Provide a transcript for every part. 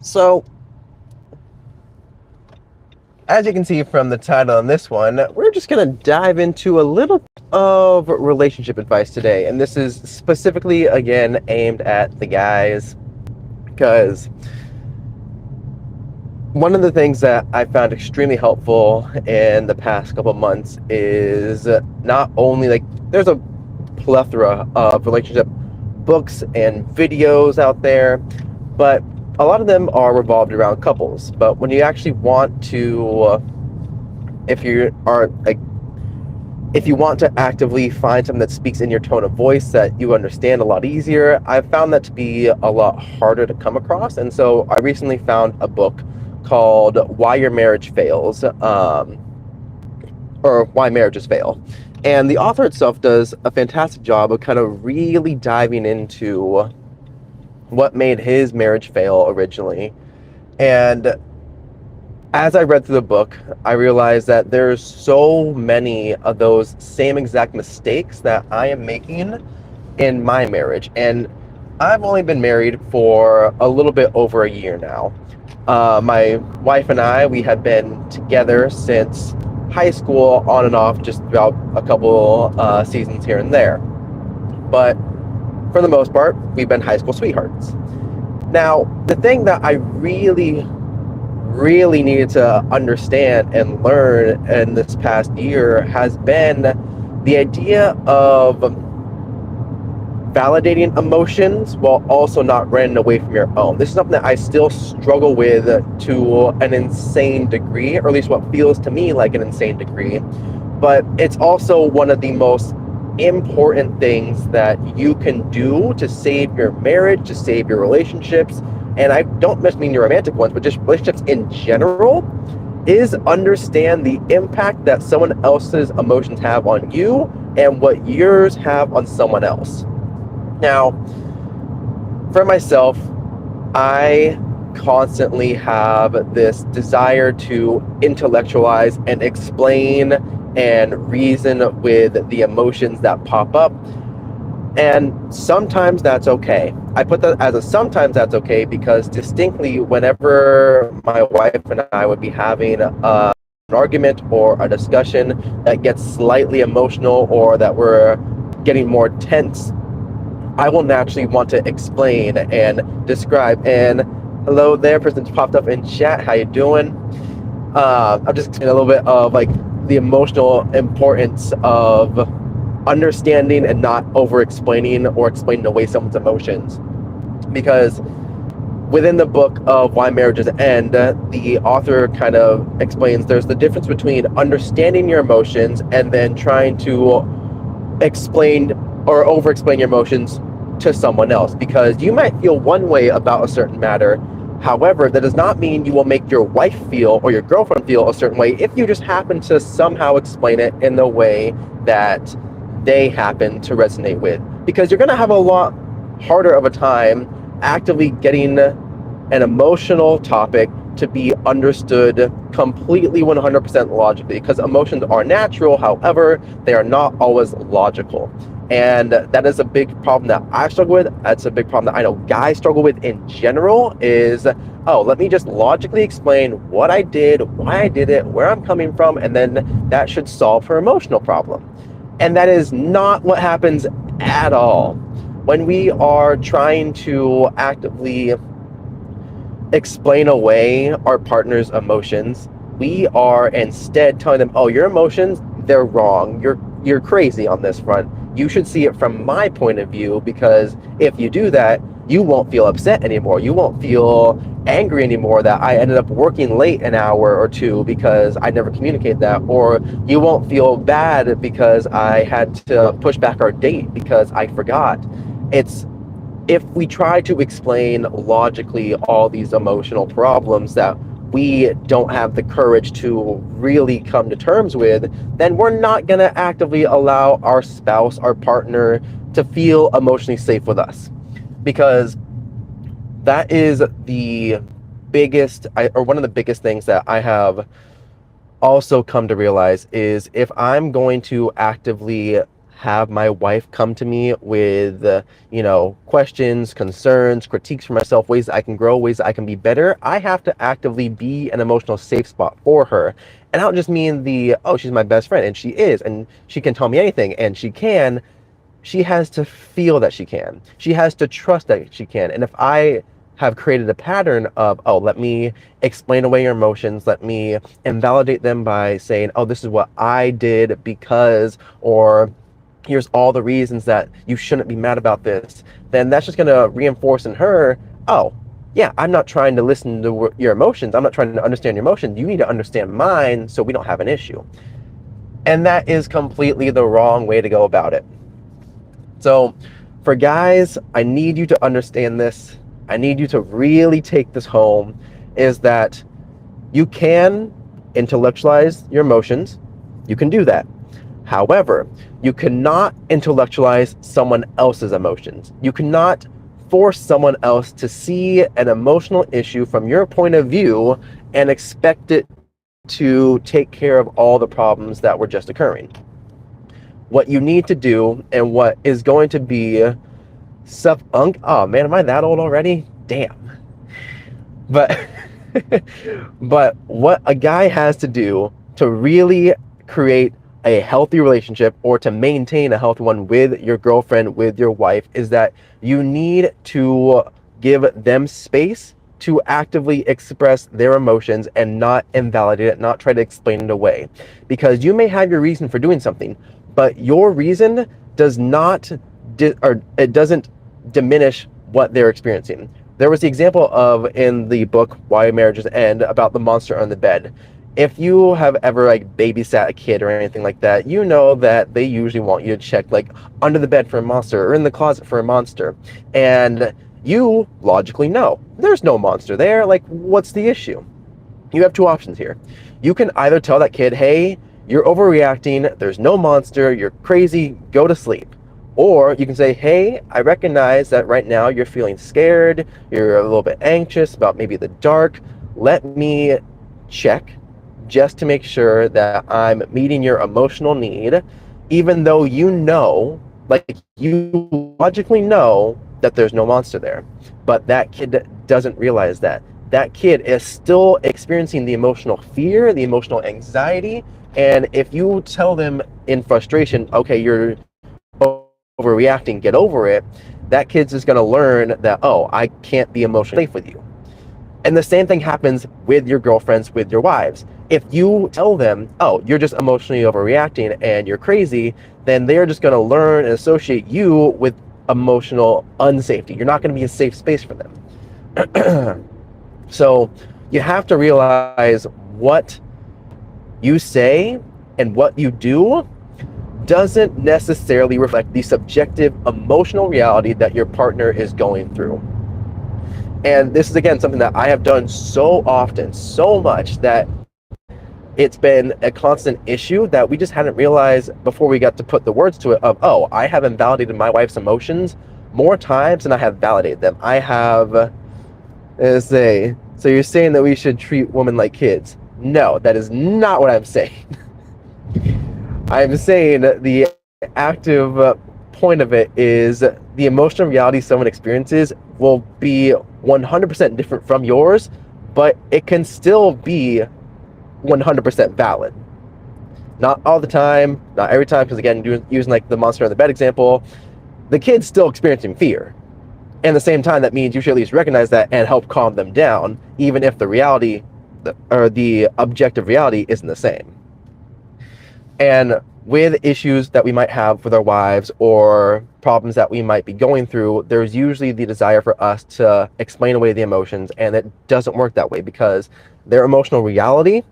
So, as you can see from the title on this one, we're just going to dive into a little of relationship advice today. And this is specifically, again, aimed at the guys. Because one of the things that I found extremely helpful in the past couple of months is not only there's a plethora of relationship books and videos out there, but a lot of them are revolved around couples. But when you actually want to, if you want to actively find something that speaks in your tone of voice that you understand a lot easier, I've found that to be a lot harder to come across. And so I recently found a book called Why Your Marriage Fails, or Why Marriages Fail. And the author itself does a fantastic job of kind of really diving into what made his marriage fail originally. And as I read through the book, I realized that there's so many of those same exact mistakes that I am making in my marriage. And I've only been married for a little bit over a year now. My wife and I, we have been together since high school, on and off, just throughout a couple seasons here and there. But for the most part, we've been high school sweethearts. Now, the thing that I really needed to understand and learn in this past year has been the idea of validating emotions while also not running away from your own. This is something that I still struggle with to an insane degree, or at least what feels to me like an insane degree. But it's also one of the most important things that you can do to save your marriage, to save your relationships. And I don't just mean your romantic ones, but just relationships in general, is understand the impact that someone else's emotions have on you and what yours have on someone else. Now, for myself, I constantly have this desire to intellectualize and explain and reason with the emotions that pop up. And sometimes that's okay. I put that as a sometimes that's okay because distinctly, whenever my wife and I would be having an argument or a discussion that gets slightly emotional or that we're getting more tense, I will naturally want to explain and describe. And hello there, person popped up in chat. How you doing? I'm just explaining a little bit of the emotional importance of understanding and not over explaining or explaining away someone's emotions. Because within the book of Why Marriages End, the author kind of explains there's the difference between understanding your emotions and then trying to explain or over explain your emotions to someone else. Because you might feel one way about a certain matter. However, that does not mean you will make your wife feel or your girlfriend feel a certain way if you just happen to somehow explain it in the way that they happen to resonate with. Because you're going to have a lot harder of a time actively getting an emotional topic to be understood completely 100% logically, because emotions are natural. However, they are not always logical. And that is a big problem that I struggle with. That's a big problem that I know guys struggle with in general is, oh, let me just logically explain what I did, why I did it, where I'm coming from, and then that should solve her emotional problem. And that is not what happens at all. When we are trying to actively explain away our partner's emotions, we are instead telling them, oh, your emotions, they're wrong. You're crazy on this front. You should see it from my point of view, because if you do that, you won't feel upset anymore. You won't feel angry anymore that I ended up working late an hour or two because I never communicated that. Or you won't feel bad because I had to push back our date because I forgot. It's if we try to explain logically all these emotional problems that we don't have the courage to really come to terms with, then we're not going to actively allow our spouse, our partner, to feel emotionally safe with us. Because that is the biggest, or one of the biggest things that I have also come to realize is if I'm going to actively have my wife come to me with, questions, concerns, critiques for myself, ways that I can grow, ways that I can be better. I have to actively be an emotional safe spot for her. And I don't just mean oh, she's my best friend, and she is, and she can tell me anything, and she can. She has to feel that she can. She has to trust that she can. And if I have created a pattern of, oh, let me explain away your emotions, let me invalidate them by saying, oh, this is what I did because, or here's all the reasons that you shouldn't be mad about this, then that's just going to reinforce in her, oh, yeah, I'm not trying to listen to your emotions. I'm not trying to understand your emotions. You need to understand mine so we don't have an issue. And that is completely the wrong way to go about it. So for guys, I need you to understand this. I need you to really take this home, is that you can intellectualize your emotions. You can do that. However, you cannot intellectualize someone else's emotions. You cannot force someone else to see an emotional issue from your point of view and expect it to take care of all the problems that were just occurring. What you need to do, and what is going to be oh man, am I that old already? Damn. But but what a guy has to do to really create a healthy relationship, or to maintain a healthy one with your girlfriend, with your wife, is that you need to give them space to actively express their emotions and not invalidate it, not try to explain it away. Because you may have your reason for doing something, but your reason does not, it doesn't diminish what they're experiencing. There was the example of, in the book Why Marriages End, about the monster on the bed. If you have ever babysat a kid or anything like that, you know that they usually want you to check under the bed for a monster, or in the closet for a monster. And you logically know there's no monster there. What's the issue? You have two options here. You can either tell that kid, hey, you're overreacting, there's no monster, you're crazy, go to sleep. Or you can say, hey, I recognize that right now you're feeling scared, you're a little bit anxious about maybe the dark. Let me check just to make sure that I'm meeting your emotional need, even though you logically know that there's no monster there. But that kid doesn't realize that. That kid is still experiencing the emotional fear, the emotional anxiety. And if you tell them in frustration, okay, you're overreacting, get over it, that kid's just going to learn that, oh, I can't be emotionally safe with you. And the same thing happens with your girlfriends, with your wives. If you tell them, oh, you're just emotionally overreacting and you're crazy, then they're just going to learn and associate you with emotional unsafety. You're not going to be a safe space for them. So you have to realize what you say and what you do doesn't necessarily reflect the subjective emotional reality that your partner is going through. And this is, again, something that I have done so often, so much, that it's been a constant issue that we just hadn't realized before we got to put the words to it of, oh, I have invalidated my wife's emotions more times than I have validated them. I have, so you're saying that we should treat women like kids? No, that is not what I'm saying. I'm saying the active point of it is the emotional reality someone experiences will be 100% different from yours, but it can still be 100% valid. Not all the time, not every time, because again, using the monster on the bed example, the kid's still experiencing fear. And at the same time, that means you should at least recognize that and help calm them down, even if the reality, or the objective reality, isn't the same. And with issues that we might have with our wives, or problems that we might be going through, there's usually the desire for us to explain away the emotions, and it doesn't work that way, because their emotional reality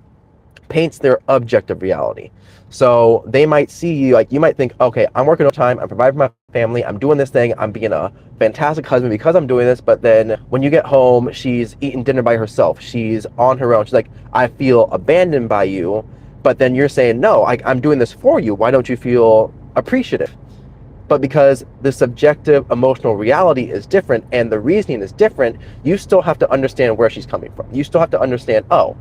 paints their objective reality. So they might see you, you might think, okay, I'm working overtime, I'm providing for my family, I'm doing this thing, I'm being a fantastic husband because I'm doing this, but then when you get home, she's eating dinner by herself, she's on her own, she's like, I feel abandoned by you. But then you're saying, no, I'm doing this for you, why don't you feel appreciative? But because the subjective emotional reality is different and the reasoning is different, you still have to understand where she's coming from. You still have to understand, oh,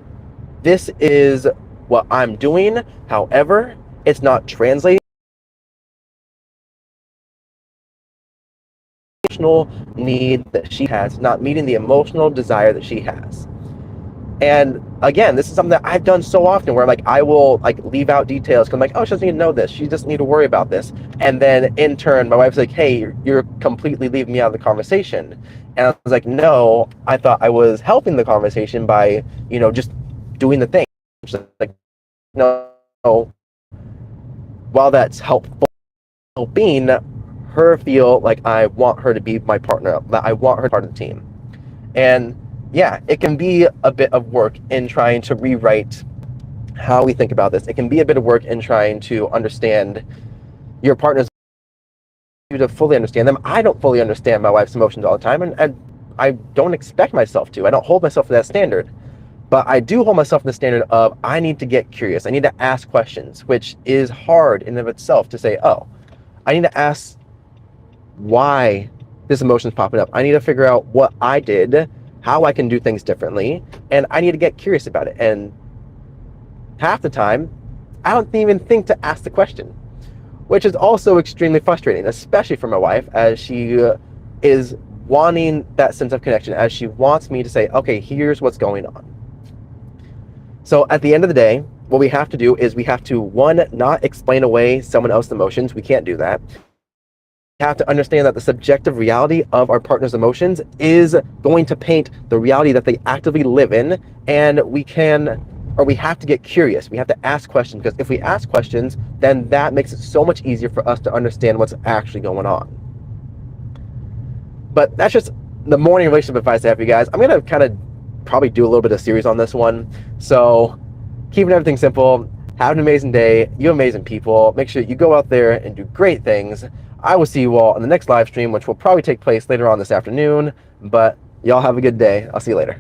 this is what I'm doing, however, it's not translating emotional need that she has, not meeting the emotional desire that she has. And again, this is something that I've done so often where like I will like leave out details because I'm like, oh, she doesn't need to know this. She doesn't need to worry about this. And then in turn, my wife's like, hey, you're completely leaving me out of the conversation. And I was like, no, I thought I was helping the conversation by, just doing the thing. She's like, no, while that's helping her feel like I want her to be my partner, that I want her part of the team. And yeah, it can be a bit of work in trying to rewrite how we think about this. It can be a bit of work in trying to understand your partner's, to fully understand them. I don't fully understand my wife's emotions all the time, and I don't expect myself to. I don't hold myself to that standard. But I do hold myself to the standard of I need to get curious. I need to ask questions, which is hard in and of itself to say, oh, I need to ask why this emotion is popping up. I need to figure out what I did, how I can do things differently, and I need to get curious about it. And half the time, I don't even think to ask the question, which is also extremely frustrating, especially for my wife, as she is wanting that sense of connection, as she wants me to say, okay, here's what's going on. So at the end of the day, what we have to do is we have to, one, not explain away someone else's emotions. We can't do that. We have to understand that the subjective reality of our partner's emotions is going to paint the reality that they actively live in, and we have to get curious. We have to ask questions, because if we ask questions, then that makes it so much easier for us to understand what's actually going on. But that's just the morning relationship advice I have for you guys. I'm going to kind of probably do a little bit of series on this one. So keeping everything simple, have an amazing day, you amazing people. Make sure you go out there and do great things. I will see you all in the next live stream, which will probably take place later on this afternoon, but y'all have a good day. I'll see you later.